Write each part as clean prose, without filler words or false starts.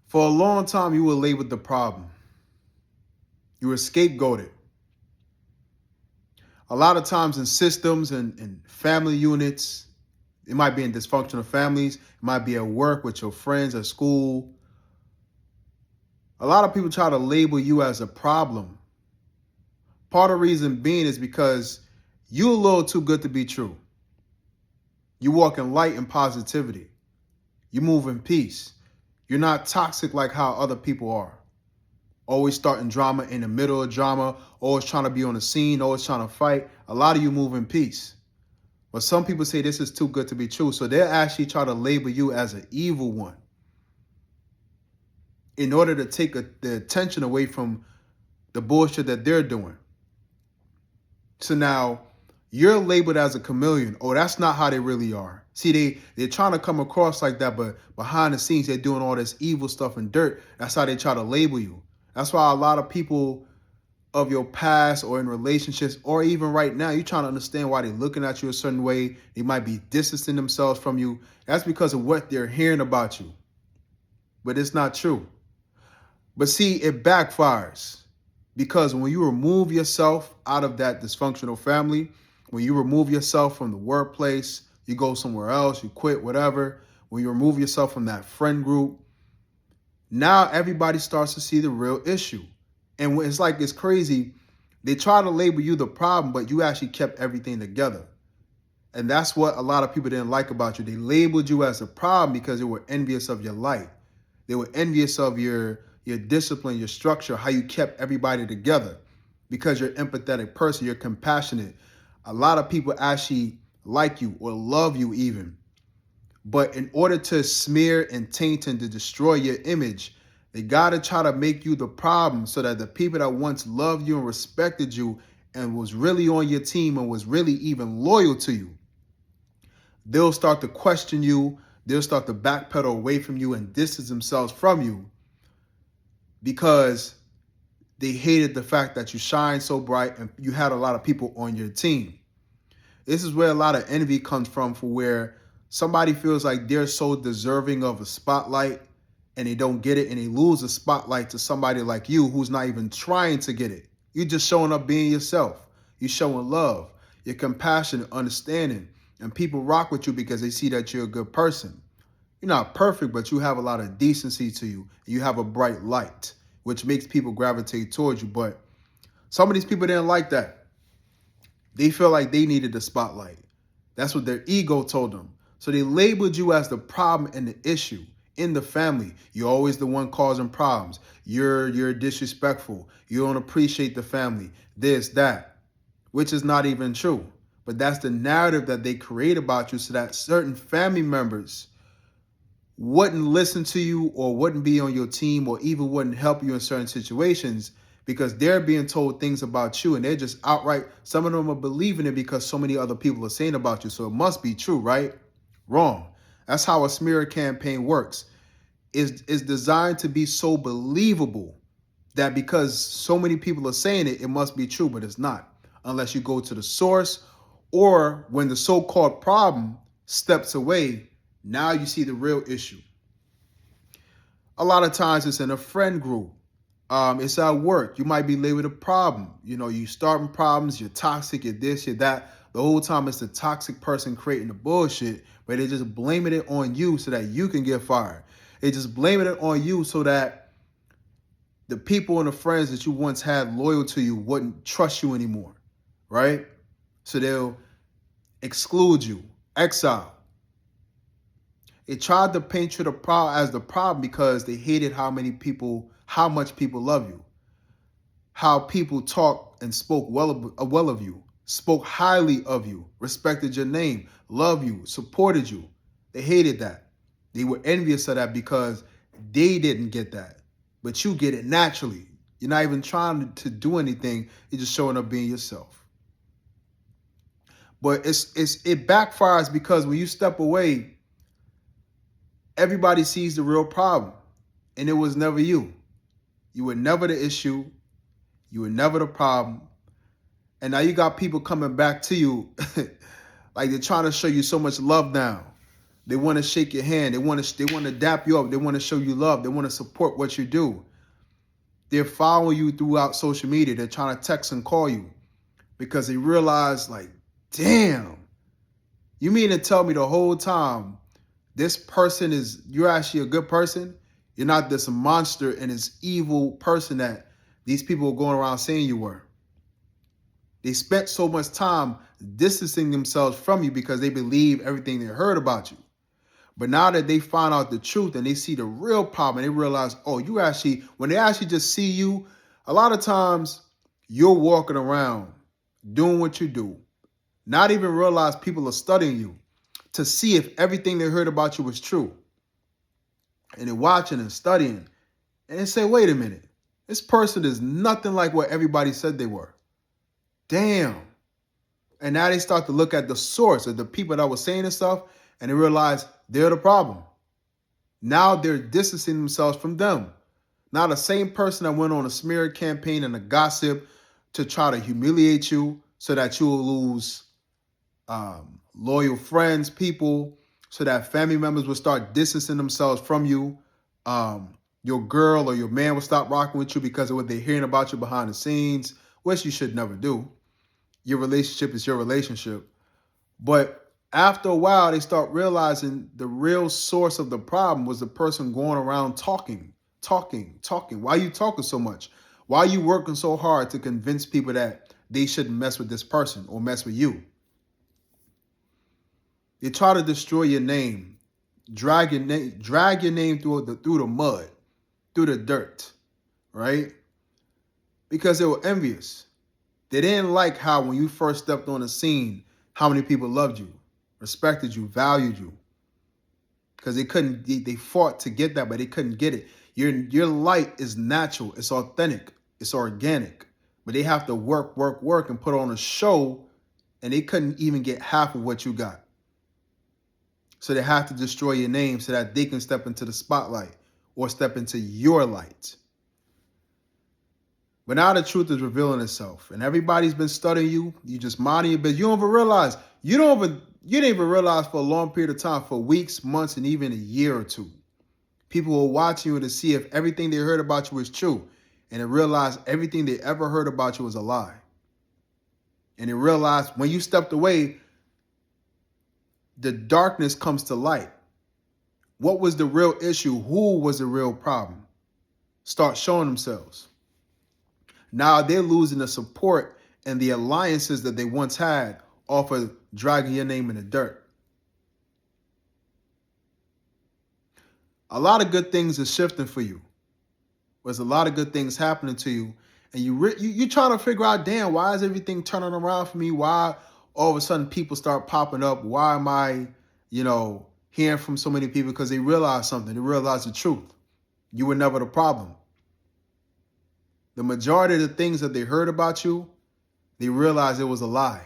For a long time, you were labeled the problem. You were scapegoated. A lot of times in systems and family units, it might be in dysfunctional families, it might be at work with your friends at school. A lot of people try to label you as a problem. Part of the reason being is because you're a little too good to be true. You walk in light and positivity. You move in peace. You're not toxic like how other people are. Always starting drama in the middle of drama, always trying to be on the scene, always trying to fight. A lot of you move in peace. But some people say this is too good to be true. So they'll actually try to label you as an evil one in order to take the attention away from the bullshit that they're doing. So now you're labeled as a chameleon. Oh, that's not how they really are. See, they're trying to come across like that, but behind the scenes, they're doing all this evil stuff and dirt. That's how they try to label you. That's why a lot of people of your past or in relationships or even right now, you're trying to understand why they're looking at you a certain way. They might be distancing themselves from you. That's because of what they're hearing about you. But it's not true. But see, it backfires because when you remove yourself out of that dysfunctional family, when you remove yourself from the workplace, you go somewhere else, you quit, whatever. When you remove yourself from that friend group, now everybody starts to see the real issue. And when it's crazy. They try to label you the problem, but you actually kept everything together. And that's what a lot of people didn't like about you. They labeled you as a problem because they were envious of your light. They were envious of your discipline, your structure, how you kept everybody together. Because you're an empathetic person, you're compassionate. A lot of people actually like you or love you even. But in order to smear and taint and to destroy your image, they got to try to make you the problem so that the people that once loved you and respected you and was really on your team and was really even loyal to you, they'll start to question you. They'll start to backpedal away from you and distance themselves from you because they hated the fact that you shine so bright and you had a lot of people on your team. This is where a lot of envy comes from, for where somebody feels like they're so deserving of a spotlight and they don't get it and they lose the spotlight to somebody like you who's not even trying to get it. You're just showing up being yourself. You're showing love. You're compassionate, understanding, and people rock with you because they see that you're a good person. You're not perfect, but you have a lot of decency to you. You have a bright light, which makes people gravitate towards you. But some of these people didn't like that. They feel like they needed the spotlight. That's what their ego told them. So they labeled you as the problem and the issue in the family. You're always the one causing problems. You're disrespectful. You don't appreciate the family. This, that, which is not even true. But that's the narrative that they create about you so that certain family members wouldn't listen to you or wouldn't be on your team or even wouldn't help you in certain situations because they're being told things about you and they're just outright, some of them are believing it because so many other people are saying about you. So it must be true, right? Wrong. That's how a smear campaign works. It's designed to be so believable that because so many people are saying it, it must be true, but it's not. Unless you go to the source or when the so-called problem steps away, now you see the real issue. A lot of times it's in a friend group. It's at work. You might be labeled a problem. You starting problems, you're toxic, you're this, you're that. The whole time it's the toxic person creating the bullshit, but they're just blaming it on you so that you can get fired. They just blaming it on you so that the people and the friends that you once had loyal to you wouldn't trust you anymore, right? So they'll exclude you, exile. They tried to paint you as the problem because they hated how much people love you, how people talk and spoke well of you, spoke highly of you, respected your name, loved you, supported you. They hated that. They were envious of that because they didn't get that, but you get it naturally. You're not even trying to do anything. You're just showing up being yourself. But it backfires because when you step away, everybody sees the real problem, and it was never you. You were never the issue. You were never the problem. And now you got people coming back to you like they're trying to show you so much love now. They want to shake your hand. They want to dap you up. They want to show you love. They want to support what you do. They're following you throughout social media. They're trying to text and call you because they realize, like, damn, you mean to tell me the whole time you're actually a good person? You're not this monster and this evil person that these people are going around saying you were. They spent so much time distancing themselves from you because they believe everything they heard about you. But now that they find out the truth and they see the real problem, they realize, oh, when they actually just see you, a lot of times you're walking around doing what you do, not even realize people are studying you to see if everything they heard about you was true. And they're watching and studying. And they say, wait a minute, this person is nothing like what everybody said they were. Damn. And now they start to look at the source of the people that were saying this stuff, and they realize they're the problem. Now they're distancing themselves from them. Now the same person that went on a smear campaign and a gossip to try to humiliate you so that you will lose loyal friends, people, so that family members will start distancing themselves from you. Your girl or your man will stop rocking with you because of what they're hearing about you behind the scenes, which you should never do. Your relationship is your relationship. But after a while, they start realizing the real source of the problem was the person going around talking. Why are you talking so much? Why are you working so hard to convince people that they shouldn't mess with this person or mess with you? They try to destroy your name, drag your name through the mud, through the dirt, right? Because they were envious. They didn't like how when you first stepped on the scene, how many people loved you, respected you, valued you. Because they fought to get that, but they couldn't get it. Your light is natural, it's authentic, it's organic. But they have to work and put on a show, and they couldn't even get half of what you got. So they have to destroy your name so that they can step into the spotlight or step into your light. But now the truth is revealing itself, and everybody's been studying you. You just minding your business. You don't even realize. You didn't even realize for a long period of time, for weeks, months, and even a year or two. People were watching you to see if everything they heard about you was true, and they realized everything they ever heard about you was a lie. And they realized when you stepped away, the darkness comes to light. What was the real issue? Who was the real problem? Start showing themselves. Now they're losing the support and the alliances that they once had off of dragging your name in the dirt. A lot of good things are shifting for you. There's a lot of good things happening to you. And you trying to figure out, damn, why is everything turning around for me? Why all of a sudden people start popping up? Why am I, hearing from so many people? Because they realize something. They realize the truth. You were never the problem. The majority of the things that they heard about you, they realized it was a lie.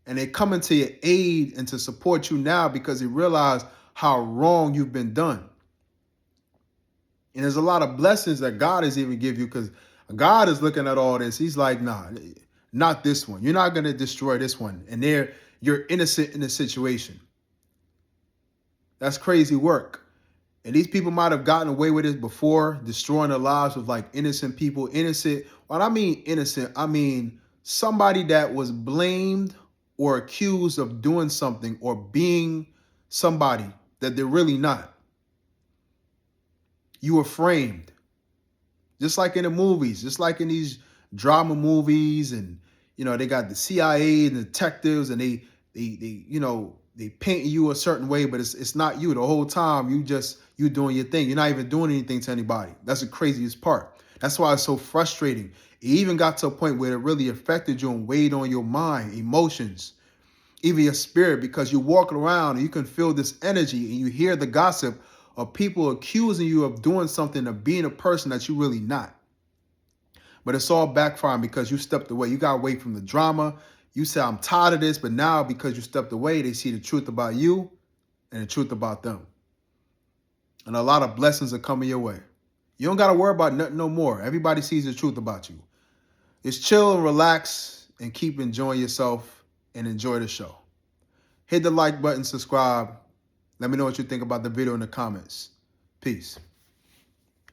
And they coming to your aid and to support you now because they realize how wrong you've been done. And there's a lot of blessings that God has even give you because God is looking at all this. He's like, nah, not this one. You're not going to destroy this one. And you're innocent in the situation. That's crazy work. And these people might have gotten away with it before, destroying their lives with like innocent people. Innocent. When I mean innocent, I mean somebody that was blamed or accused of doing something or being somebody that they're really not. You were framed. Just like in the movies, just like in these drama movies, and they got the CIA and the detectives, and they paint you a certain way, but it's not you. The whole time you doing your thing. You're not even doing anything to anybody. That's the craziest part. That's why it's so frustrating. It even got to a point where it really affected you and weighed on your mind, emotions, even your spirit, because you're walking around and you can feel this energy and you hear the gossip of people accusing you of doing something, of being a person that you're really not. But it's all backfiring because you stepped away. You got away from the drama. You said, I'm tired of this. But now because you stepped away, they see the truth about you and the truth about them. And a lot of blessings are coming your way. You don't got to worry about nothing no more. Everybody sees the truth about you. Just chill and relax and keep enjoying yourself and enjoy the show. Hit the like button, subscribe. Let me know what you think about the video in the comments. Peace.